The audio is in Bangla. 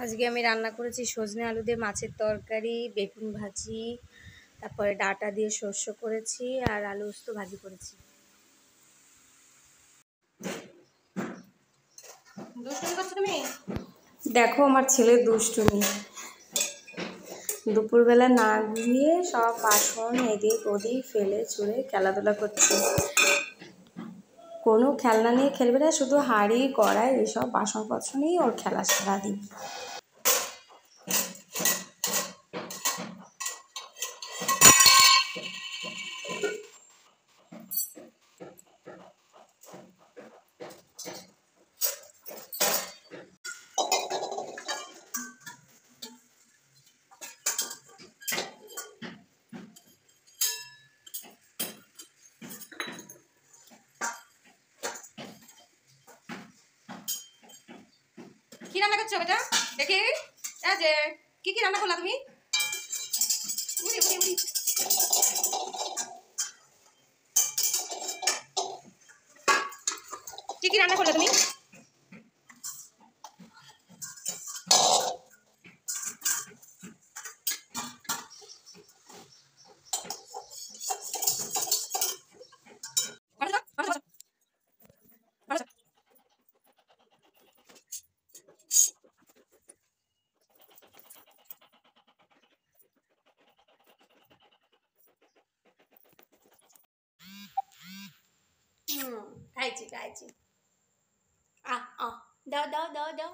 আজকে আমি রান্না করেছি সজনে আলু দিয়ে মাছের তরকারি, বেগুন ভাজি, তারপরে ডাঁটা দিয়ে শস্য করেছি আর আলু উস্তো ভাজি করেছি। দুষ্টুমি করছো তুমি? দেখো আমার ছেলের দুষ্টুমি। দুপুরবেলা না ঘুমিয়ে সব বাসন এদিক ওদিক ফেলে ছুঁড়ে খেলাধুলা করছে। কোনো খেলনা নিয়ে খেলবে না, শুধু হাঁড়ি কড়াই এসব বাসনপত্র নিয়ে ওর খেলা সারাদিন। কি রান্না করছো বেটা? দেখি এই যে কি রান্না করলা তুমি? উড়ি উড়ি উড়ি। কি রান্না করলা তুমি? খাইছি খাইছি। দাও দাও দাও দাও।